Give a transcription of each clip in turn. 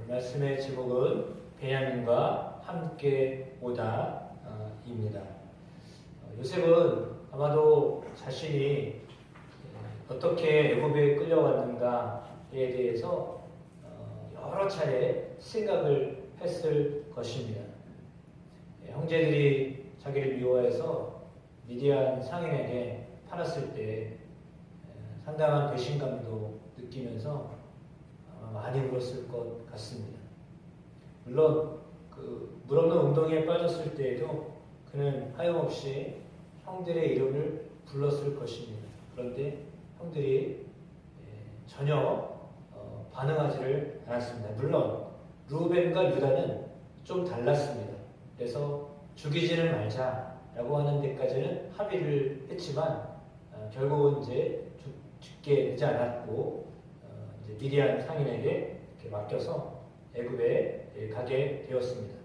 말씀의 제목은 베냐민과 함께 오다입니다. 요셉은 아마도 자신이 어떻게 애굽에 끌려왔는가에 대해서 여러 차례 생각을 했을 것입니다. 형제들이 자기를 미워해서 미디안 상인에게 팔았을 때 상당한 배신감도 느끼면서 많이 울었을 것 같습니다. 물론 그 물 없는 웅덩이에 빠졌을 때에도 그는 하염없이 형들의 이름을 불렀을 것입니다. 그런데 형들이 전혀 반응하지를 않았습니다. 물론 루벤과 유다는 좀 달랐습니다. 그래서 죽이지는 말자라고 하는 데까지는 합의를 했지만 결국은 이제 죽게 되지 않았고 이제 미디안 상인에게 이렇게 맡겨서 애굽에 가게 되었습니다.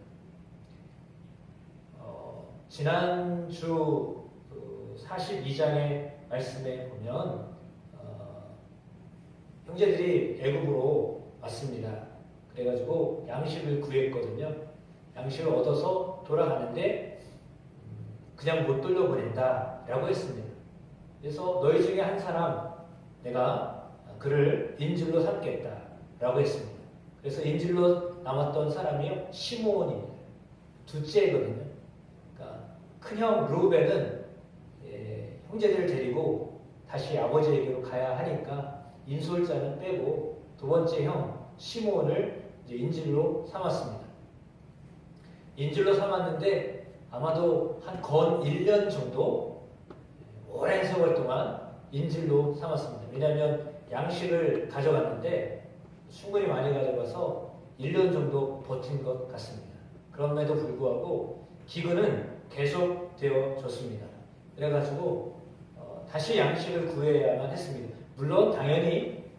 지난주 42장의 말씀에 보면 형제들이 애굽으로 왔습니다. 그래가지고 양식을 구했거든요. 양식을 얻어서 돌아가는데 그냥 못 돌려보낸다 라고 했습니다. 그래서 너희 중에 한 사람 내가 그를 인질로 삼겠다 라고 했습니다. 그래서 인질로 남았던 사람이요 시므온입니다. 둘째거든요. 그러니까 큰형 루벤은 형제들을 데리고 다시 아버지에게로 가야 하니까 인솔자는 빼고 두 번째 형 시므온을 이제 인질로 삼았습니다. 인질로 삼았는데 아마도 한 건 1년 정도 오랜 세월 동안 인질로 삼았습니다. 왜냐하면 양식을 가져갔는데 충분히 많이 가져가서 1년 정도 버틴 것 같습니다. 그럼에도 불구하고 기근은 계속 되어졌습니다. 그래가지고 다시 양식을 구해야만 했습니다. 물론 당연히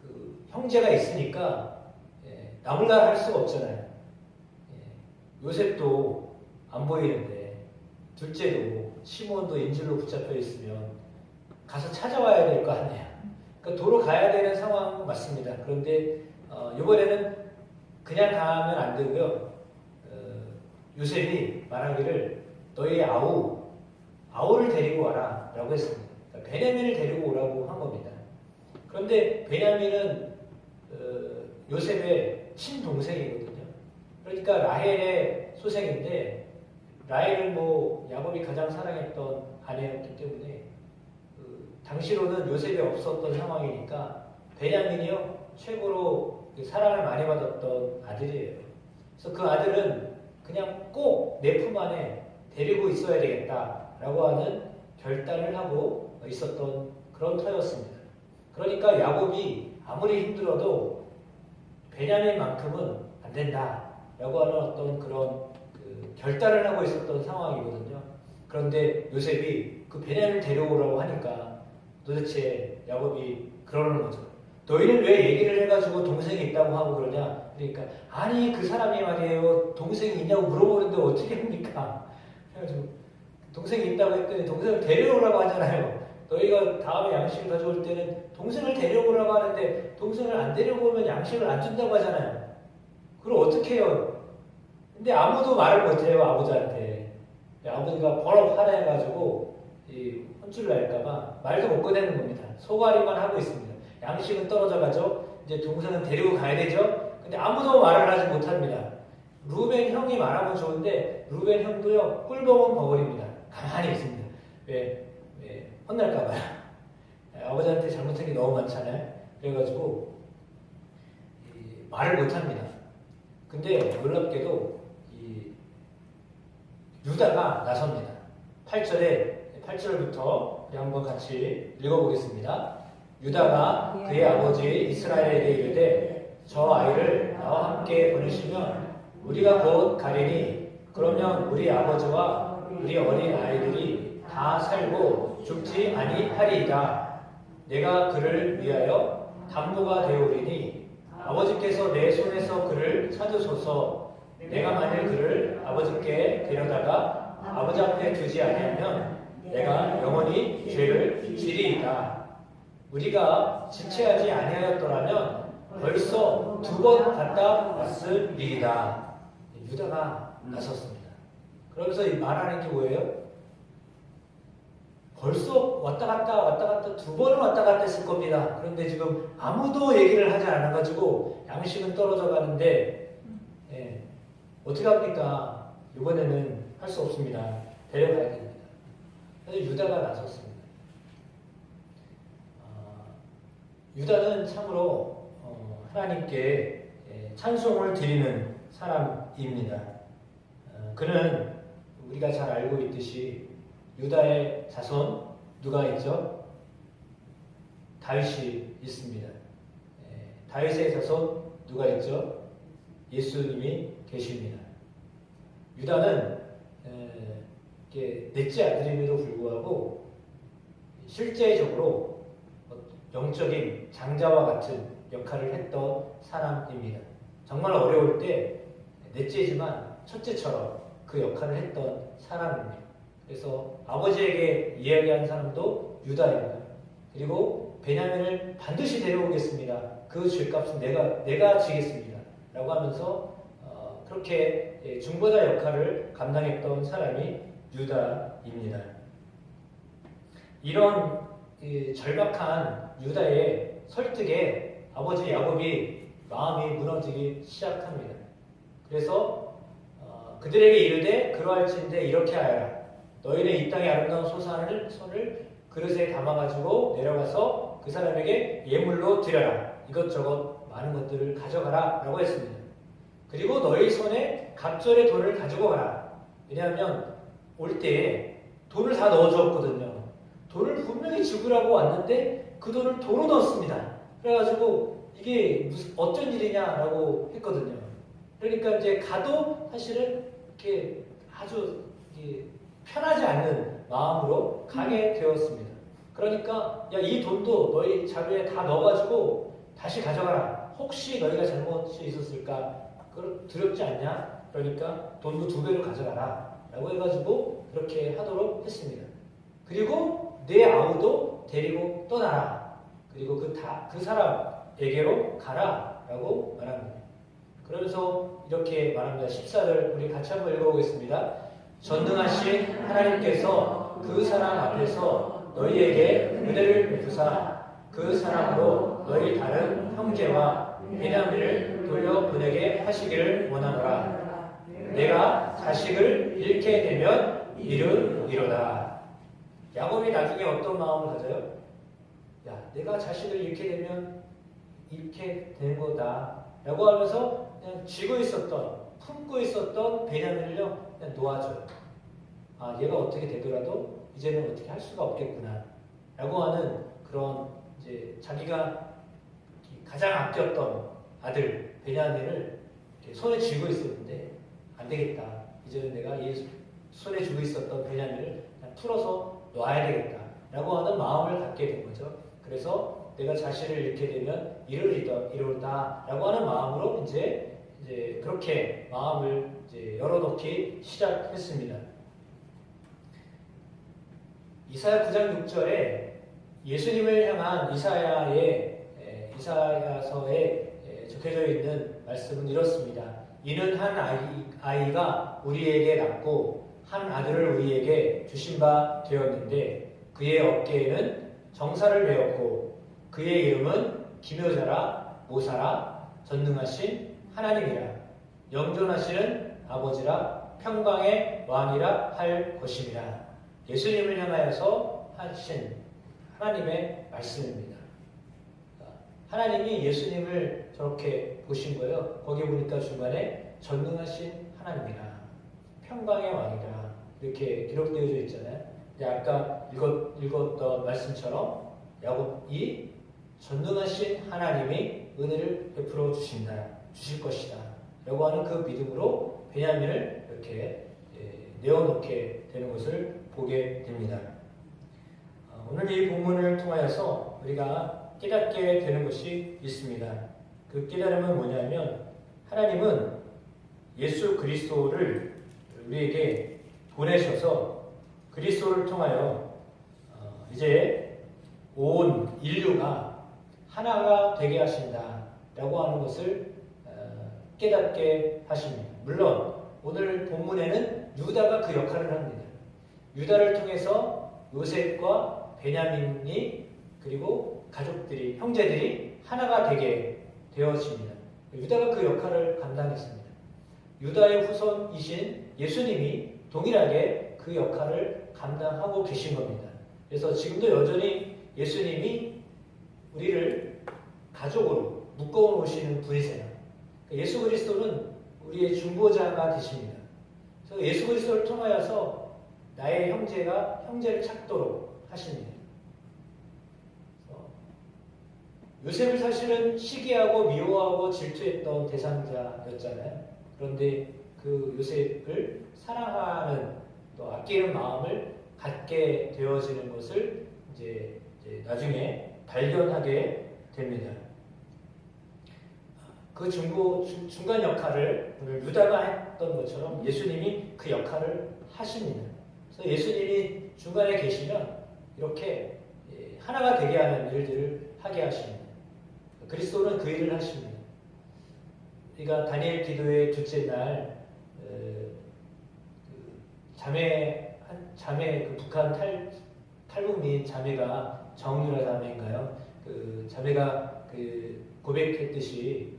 그 형제가 있으니까 나몰라라 할 수가 없잖아요. 요셉도 안 보이는데 둘째도 시몬도 인질로 붙잡혀 있으면 가서 찾아와야 될 거 아니에요. 그러니까 도로 가야 되는 상황 맞습니다. 그런데 이번에는 그냥 가면 안 되고요. 요셉이 말하기를 너희 아우를 데리고 와라 라고 했습니다. 그러니까 베냐민을 데리고 오라고 한 겁니다. 그런데 베냐민은 요셉의 친동생이거든요. 그러니까 라헬의 소생인데 라헬은 야곱이 가장 사랑했던 아내였기 때문에 당시로는 요셉이 없었던 상황이니까 베냐민이요 최고로 사랑을 많이 받았던 아들이에요. 그래서 그 아들은 그냥 꼭 내 품 안에 데리고 있어야 되겠다라고 하는 결단을 하고 있었던 그런 터였습니다. 그러니까 야곱이 아무리 힘들어도 베냐민만큼은 안 된다라고 하는 어떤 그런 결단을 하고 있었던 상황이거든요. 그런데 요셉이 그 베냐민을 데려오라고 하니까 도대체 야곱이 그러는 거죠. 너희는 왜 얘기를 해가지고 동생이 있다고 하고 그러냐? 그러니까 아니 그 사람이 말이에요 동생이 있냐고 물어보는데 어떻게 합니까? 그래가지고 동생이 있다고 했더니 동생을 데려오라고 하잖아요. 너희가 다음에 양식을 가져올 때는 동생을 데려오라고 하는데 동생을 안 데려오면 양식을 안 준다고 하잖아요. 그럼 어떻게 해요? 근데 아무도 말을 못해요 아버지한테. 아버지가 버럭 화내가지고 혼쭐을 낼까봐 말도 못 꺼내는 겁니다. 소가리만 하고 있습니다. 양식은 떨어져 가죠. 이제 동생은 데리고 가야 되죠. 근데 아무도 말을 하지 못합니다. 루벤 형이 말하면 좋은데 루벤 형도요 꿀벌은 버버립니다. 가만히 있습니다. 왜 혼날까봐요. 아버지한테 잘못한 게 너무 많잖아요. 그래가지고 말을 못합니다. 근데 놀랍게도 유다가 나섭니다. 8절부터 우리 한번 같이 읽어보겠습니다. 유다가 그의 아버지 이스라엘에게 이르되 저 아이를 나와 함께 보내시면 우리가 곧 가리니 그러면 우리 아버지와 우리 어린 아이들이 다 살고 죽지 아니하리이다. 내가 그를 위하여 담보가 되오리니 아버지께서 내 손에서 그를 찾으소서. 내가 만일 그를 아버지께 데려다가 아버지 앞에 두지 아니하면 내가 영원히 죄를 지리이다. 우리가 지체하지 아니하였더라면 벌써 2번 갔다 왔을 일이다. 유다가 나섰습니다. 그러면서 말하는 게 뭐예요? 벌써 왔다 갔다 2번을 왔다 갔다 했을 겁니다. 그런데 지금 아무도 얘기를 하지 않아가지고 양심은 떨어져 가는데 어떻게 합니까? 이번에는 할 수 없습니다. 데려가야 됩니다. 그래서 유다가 나섰습니다. 유다는 참으로 하나님께 찬송을 드리는 사람입니다. 그는 우리가 잘 알고 있듯이 유다의 자손 누가 있죠? 다윗이 있습니다. 다윗의 자손 누가 있죠? 예수님이 계십니다. 유다는 넷째 아들임에도 불구하고 실제적으로 영적인 장자와 같은 역할을 했던 사람입니다. 정말 어려울 때 넷째지만 첫째처럼 그 역할을 했던 사람입니다. 그래서 아버지에게 이야기한 사람도 유다입니다. 그리고 베냐민을 반드시 데려오겠습니다. 그 죄값은 내가 지겠습니다. 라고 하면서 그렇게 중보자 역할을 감당했던 사람이 유다입니다. 이런 절박한 유다의 설득에 아버지 야곱이 마음이 무너지기 시작합니다. 그래서 그들에게 이르되 그러할진대 이렇게 하여라. 너희는 이 땅의 아름다운 손을 그릇에 담아가지고 내려가서 그 사람에게 예물로 드려라. 이것저것 많은 것들을 가져가라 라고 했습니다. 그리고 너희 손에 갑절의 돈을 가지고 가라. 왜냐하면 올 때에 돈을 다 넣어주었거든요. 돈을 분명히 지불하고 왔는데 그 돈을 도로 넣었습니다. 그래가지고 이게 어쩐 일이냐라고 했거든요. 그러니까 이제 가도 사실은 이렇게 아주 편하지 않는 마음으로 가게 되었습니다. 그러니까 야, 이 돈도 너희 자루에 다 넣어가지고 다시 가져가라. 혹시 너희가 잘못이 있었을까? 그걸 두렵지 않냐? 그러니까 돈도 2배로 가져가라. 라고 해가지고 그렇게 하도록 했습니다. 그리고 내 아우도 데리고 떠나라. 그리고 그 사람에게로 가라. 라고 말합니다. 그러면서 이렇게 말합니다. 14절 우리 같이 한번 읽어보겠습니다. 전능하신 하나님께서 그 사람 앞에서 너희에게 은혜를 베푸사 그 사람으로 너희 다른 형제와 베냐민을 돌려보내게 하시기를 원하노라. 내가 자식을 잃게 되면 이르리로다. 야곱이 나중에 어떤 마음을 가져요? 야, 내가 자식을 잃게 되면 잃게 되는 거다 라고 하면서 그냥 품고 있었던 베냐민을요 그냥 놓아줘요. 아, 얘가 어떻게 되더라도 이제는 어떻게 할 수가 없겠구나 라고 하는 그런 이제 자기가 가장 아꼈던 아들 베냐민을 손에 쥐고 있었는데 안 되겠다. 이제는 내가 이 손에 쥐고 있었던 베냐민을 그냥 풀어서 놔야 되겠다 라고 하는 마음을 갖게 된 거죠. 그래서 내가 자신을 잃게 되면 이르리다 라고 하는 마음으로 이제 그렇게 마음을 이제 열어놓기 시작했습니다. 이사야 9장 6절에 예수님을 향한 이사야서에 적혀져 있는 말씀은 이렇습니다. 이는 한 아이가 우리에게 낳고 한 아들을 우리에게 주신 바 되었는데 그의 어깨에는 정사를 메었고 그의 이름은 기묘자라 모사라 전능하신 하나님이라 영존하시는 아버지라 평강의 왕이라 할 것입니다. 예수님을 향하여서 하신 하나님의 말씀입니다. 하나님이 예수님을 저렇게 보신 거예요. 거기 보니까 중간에 전능하신 하나님이라 평강의 왕이라 이렇게 기록되어져 있잖아요. 아까 읽었던 말씀처럼 야곱이 전능하신 하나님이 은혜를 베풀어 주실 것이다 라고 하는 그 믿음으로 베냐민을 이렇게 내어놓게 되는 것을 보게 됩니다. 오늘 이 본문을 통하여서 우리가 깨닫게 되는 것이 있습니다. 그 깨달음은 뭐냐면 하나님은 예수 그리스도를 우리에게 보내셔서 그리스도를 통하여 이제 온 인류가 하나가 되게 하신다 라고 하는 것을 깨닫게 하십니다. 물론 오늘 본문에는 유다가 그 역할을 합니다. 유다를 통해서 요셉과 베냐민이 그리고 가족들이, 형제들이 하나가 되게 되어집니다. 유다가 그 역할을 감당했습니다. 유다의 후손이신 예수님이 동일하게 그 역할을 감당하고 계신 겁니다. 그래서 지금도 여전히 예수님이 우리를 가족으로 묶어놓으시는 분이세요. 예수 그리스도는 우리의 중보자가 되십니다. 그래서 예수 그리스도를 통하여서 나의 형제가 형제를 찾도록 하십니다. 요셉을 사실은 시기하고 미워하고 질투했던 대상자였잖아요. 그런데 그 요셉을 사랑하는 또 아끼는 마음을 갖게 되어지는 것을 이제 나중에 발견하게 됩니다. 그 중간 역할을 오늘 유다가 했던 것처럼 예수님이 그 역할을 하십니다. 그래서 예수님이 중간에 계시면 이렇게 하나가 되게 하는 일들을 하게 하십니다. 그리스도는 그 일을 하십니다. 우리가 다니엘 기도의 둘째 날 자매 그 북한 탈북민 자매가 정유라 자매인가요? 그 자매가 그 고백했듯이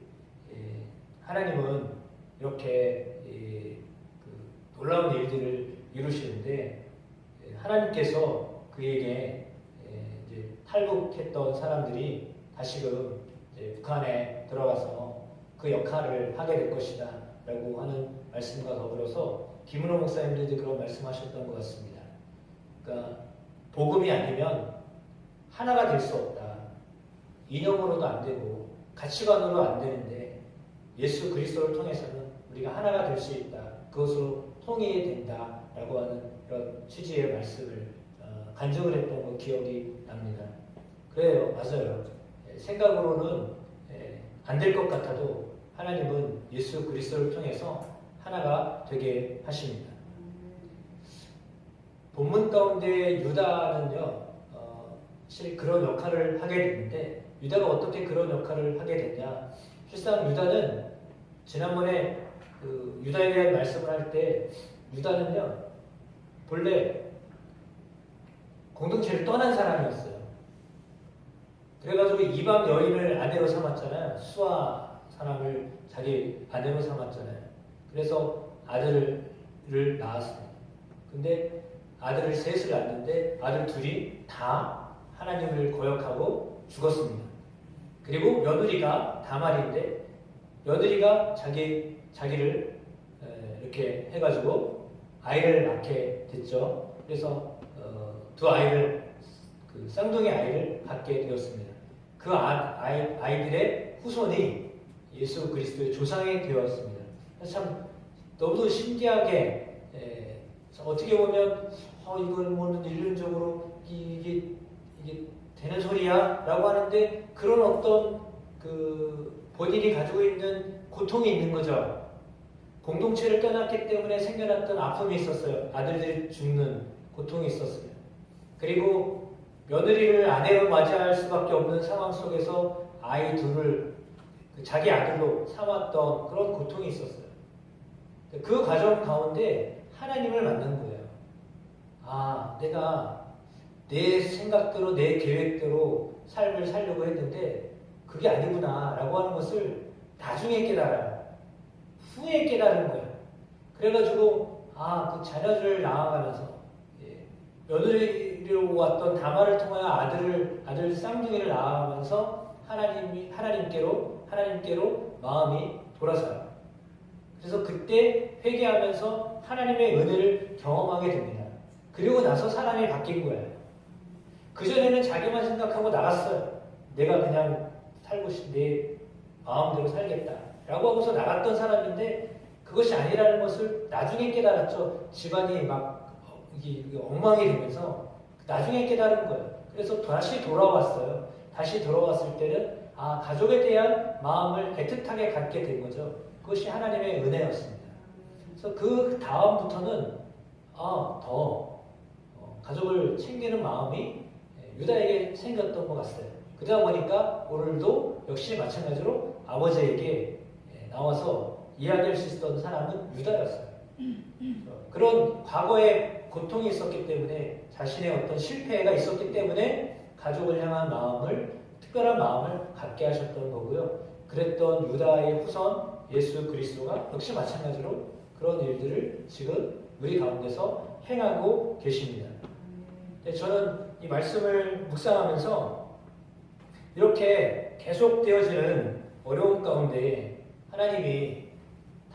하나님은 이렇게 그 놀라운 일들을 이루시는데 하나님께서 그에게 이제 탈북했던 사람들이 다시금 북한에 들어가서 그 역할을 하게 될 것이다 라고 하는 말씀과 더불어서 김은호 목사님들도 그런 말씀하셨던 것 같습니다. 그러니까 복음이 아니면 하나가 될 수 없다. 이념으로도 안 되고 가치관으로 안 되는데 예수 그리스도를 통해서는 우리가 하나가 될 수 있다. 그것으로 통일이 된다 라고 하는 그런 취지의 말씀을 간증을 했던 거 기억이 납니다. 그래요. 맞아요. 생각으로는 안 될 것 같아도 하나님은 예수 그리스도를 통해서 하나가 되게 하십니다. 본문 가운데 유다는요, 사실 그런 역할을 하게 됐는데 유다가 어떻게 그런 역할을 하게 됐냐? 실상 유다는 지난번에 그 유다에 대한 말씀을 할 때 유다는요 본래 공동체를 떠난 사람이었어요. 그래가지고 이방 여인을 아내로 삼았잖아요. 수아 사람을 자기 아내로 삼았잖아요. 그래서 아들을 낳았습니다. 근데 아들을 셋을 낳았는데 아들 둘이 다 하나님을 거역하고 죽었습니다. 그리고 며느리가 다말인데 며느리가 자기를 이렇게 해가지고 아이를 낳게 됐죠. 그래서 두 아이를 그 쌍둥이 아이를 갖게 되었습니다. 그 아이들의 후손이 예수 그리스도의 조상이 되었습니다. 참 너무도 신기하게 어떻게 보면 이건 뭐는 인륜적으로 이게 되는 소리야? 라고 하는데 그런 어떤 그 본인이 가지고 있는 고통이 있는 거죠. 공동체를 떠났기 때문에 생겨났던 아픔이 있었어요. 아들들이 죽는 고통이 있었어요. 그리고 며느리를 아내로 맞이할 수밖에 없는 상황 속에서 아이 둘을 자기 아들로 삼았던 그런 고통이 있었어요. 그 과정 가운데 하나님을 만난 거예요. 내가 내 생각대로 내 계획대로 삶을 살려고 했는데 그게 아니구나 라고 하는 것을 나중에 깨달아요. 후에 깨달은 거예요. 그래가지고 그 자녀들을 낳아가면서 며느리로 왔던 다말을 통하여 아들 쌍둥이를 낳아가면서 하나님께로 마음이 돌아서요. 그래서 그때 회개하면서 하나님의 은혜를 경험하게 됩니다. 그리고 나서 사람이 바뀐 거예요. 그전에는 자기만 생각하고 나갔어요. 내가 그냥 내 마음대로 살겠다 라고 하고서 나갔던 사람인데 그것이 아니라는 것을 나중에 깨달았죠. 집안이 막 이게 엉망이 되면서 나중에 깨달은 거예요. 그래서 다시 돌아왔어요. 다시 돌아왔을 때는 가족에 대한 마음을 애틋하게 갖게 된 거죠. 그것이 하나님의 은혜였습니다. 그래서 그 다음부터는 더 가족을 챙기는 마음이 유다에게 생겼던 것 같아요. 그러다 보니까 오늘도 역시 마찬가지로 아버지에게 나와서 이야기할 수 있었던 사람은 유다였어요. 그런 과거에 고통이 있었기 때문에 자신의 어떤 실패가 있었기 때문에 가족을 향한 마음을 특별한 마음을 갖게 하셨던 거고요. 그랬던 유다의 후손 예수 그리스도가 역시 마찬가지로 그런 일들을 지금 우리 가운데서 행하고 계십니다. 저는 이 말씀을 묵상하면서 이렇게 계속되어지는 어려움 가운데 하나님이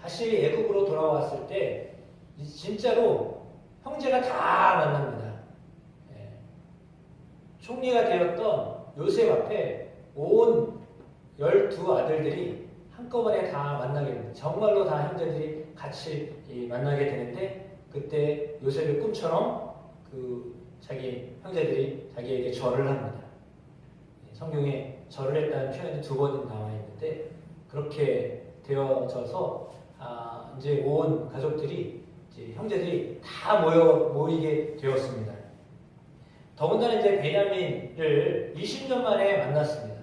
다시 애굽으로 돌아왔을 때 진짜로 형제가 다 만납니다. 총리가 되었던 요셉 앞에 온 12아들들이 한꺼번에 다 만나게 됩니다. 정말로 다 형제들이 같이 만나게 되는데 그때 요셉의 꿈처럼 자기 형제들이 자기에게 절을 합니다. 성경에 절을 했다는 표현이 2번 나와 있는데 그렇게 되어져서 이제 온 가족들이 이제 형제들이 다 모이게 되었습니다. 더군다나 이제 베냐민을 20년 만에 만났습니다.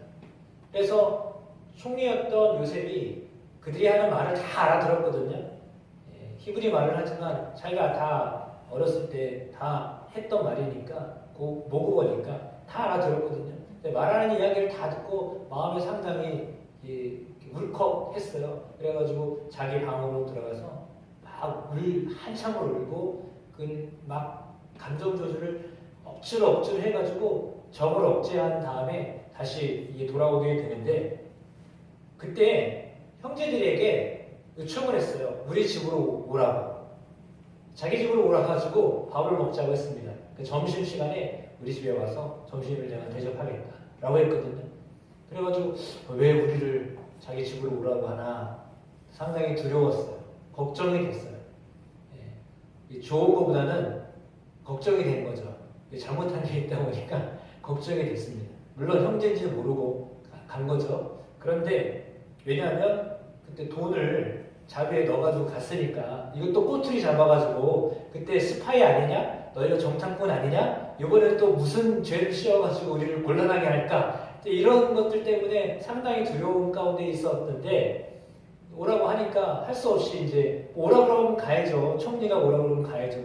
그래서 총리였던 요셉이 그들이 하는 말을 다 알아들었거든요. 히브리 말을 하지만 자기가 다 어렸을 때 다 했던 말이니까 모국어니까 다 알아들었거든요. 근데 말하는 이야기를 다 듣고 마음이 상당히 울컥했어요. 그래가지고 자기 방으로 들어가서 막 한참을 울고 막 감정 조절을 억지로 해가지고 정을 억제한 다음에 다시 이게 돌아오게 되는데 그때 형제들에게 요청을 했어요. 우리 집으로 오라고. 자기 집으로 오라가지고 밥을 먹자고 했습니다. 점심시간에 우리 집에 와서 점심을 내가 대접하겠다 라고 했거든요. 그래가지고 왜 우리를 자기 집으로 오라고 하나 상당히 두려웠어요. 걱정이 됐어요. 좋은 것보다는 걱정이 된 거죠. 잘못한 게 있다 보니까 걱정이 됐습니다. 물론 형제인지는 모르고 간 거죠. 그런데 왜냐하면 그때 돈을 자루에 넣어가지고 갔으니까 이것도 꼬투리 잡아가지고 그때 스파이 아니냐? 너희가 정탐꾼 아니냐? 이번에 또 무슨 죄를 씌워가지고 우리를 곤란하게 할까? 이런 것들 때문에 상당히 두려움 가운데 있었는데 오라고 하니까 할 수 없이 이제 오라고 그러면 가야죠. 총리가 오라고 그러면 가야죠.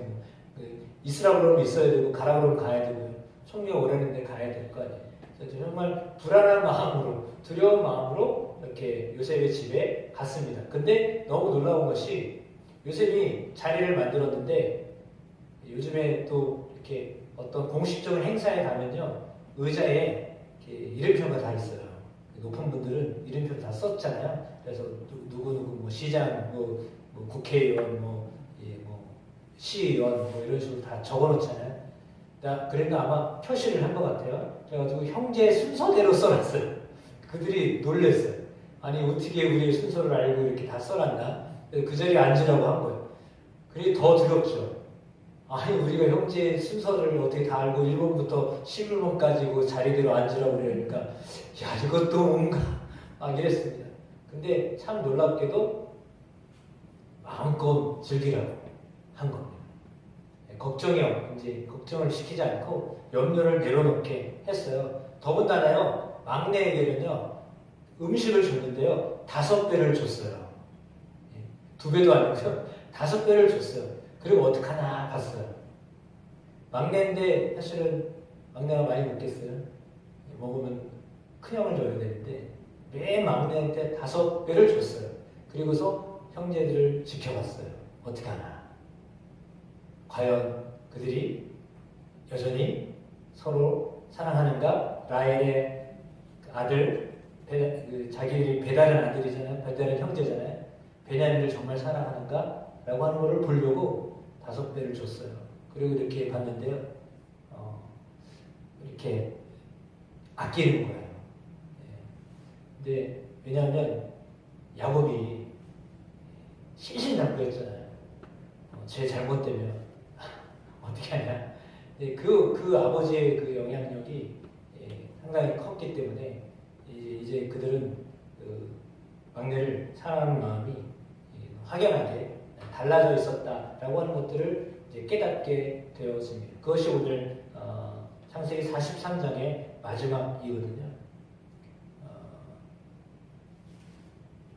있으라고 그러면 있어야 되고 가라고 그러면 가야 되고요. 총리가 오라는데 가야 될 거 아니에요. 그래서 정말 불안한 마음으로 두려운 마음으로 이렇게 요셉의 집에 갔습니다. 근데 너무 놀라운 것이 요셉이 자리를 만들었는데 요즘에 또 이렇게 어떤 공식적인 행사에 가면요 의자에 이름표가 다 있어요. 높은 분들은 이름표 다 썼잖아요. 그래서 누구 뭐 시장, 뭐 국회의원, 시의원 이런 식으로 다 적어놓잖아요. 그러니까 아마 표시를 한 것 같아요. 그래가지고 형제 순서대로 써놨어요. 그들이 놀랬어요. 아니 어떻게 우리의 순서를 알고 이렇게 다 써놨나? 그 자리에 앉으라고 한 거예요. 그게 더 두렵죠. 아니 우리가 형제 순서를 어떻게 다 알고 1번부터 11번까지 그 자리대로 앉으라고 그러니까 야 이것도 뭔가 이랬습니다. 근데 참 놀랍게도 마음껏 즐기라고 한 겁니다. 걱정을 시키지 않고 염려를 내려놓게 했어요. 더군다나요 막내에게는요 음식을 줬는데요 5배를 줬어요. 2배도 아니고요 5배를 줬어요. 그리고 어떡하나 봤어요. 막내인데 사실은 막내가 많이 먹겠어요. 먹으면 큰형을 줘야 되는데 맨 막내한테 5배를 줬어요. 그리고서 형제들을 지켜봤어요. 어떡하나. 과연 그들이 여전히 서로 사랑하는가? 라헬의 아들, 자기들이 배다른 아들이잖아요. 배다른 형제잖아요. 베냐민을 정말 사랑하는가? 라고 하는 것을 보려고 5배를 줬어요. 그리고 이렇게 봤는데요. 이렇게 아끼는 거예요. 근데 왜냐하면 야곱이 신신당부했잖아요. 제 잘못 때문에 어떻게 하냐. 그 아버지의 그 영향력이 상당히 컸기 때문에 이제 그들은 그 막내를 사랑하는 마음이 확연하게 달라져 있었다라고 하는 것들을 이제 깨닫게 되었습니다. 그것이 오늘 창세기 43장의 마지막이거든요.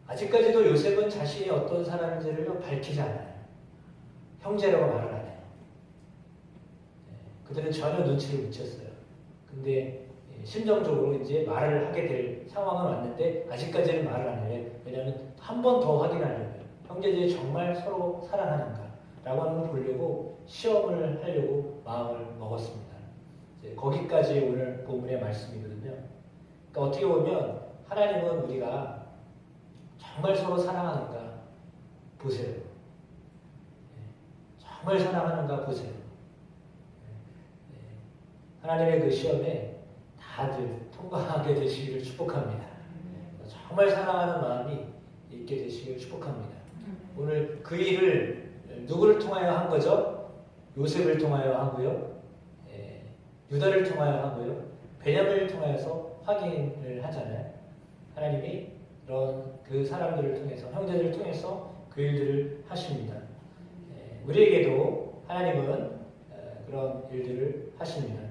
아직까지도 요셉은 자신이 어떤 사람인지를 밝히지 않아요. 형제라고 말을 안 해요. 그들은 전혀 눈치를 못 챘어요. 근데 심정적으로 이제 말을 하게 될 상황은 왔는데 아직까지는 말을 안 해요. 왜냐하면 한 번 더 확인하려고요. 형제들이 정말 서로 사랑하는가 라고 하는 걸 보려고 시험을 하려고 마음을 먹었습니다. 이제 거기까지 오늘 본문의 말씀이거든요. 그러니까 어떻게 보면 하나님은 우리가 정말 서로 사랑하는가 보세요. 정말 사랑하는가 보세요. 하나님의 그 시험에 다들 통과하게 되시기를 축복합니다. 정말 사랑하는 마음이 있게 되시기를 축복합니다. 오늘 그 일을 누구를 통하여 한 거죠? 요셉을 통하여 하고요. 유다를 통하여 하고요. 베냐민을 통해서 확인을 하잖아요. 하나님이 그런 그 사람들을 통해서, 형제들을 통해서 그 일들을 하십니다. 우리에게도 하나님은 그런 일들을 하십니다.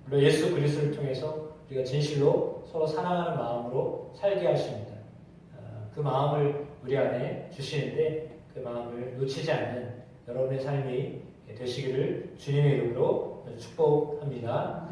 물론 예수 그리스도를 통해서 우리가 진실로 서로 사랑하는 마음으로 살게 하십니다. 그 마음을 우리 안에 주시는데 그 마음을 놓치지 않는 여러분의 삶이 되시기를 주님의 이름으로 축복합니다.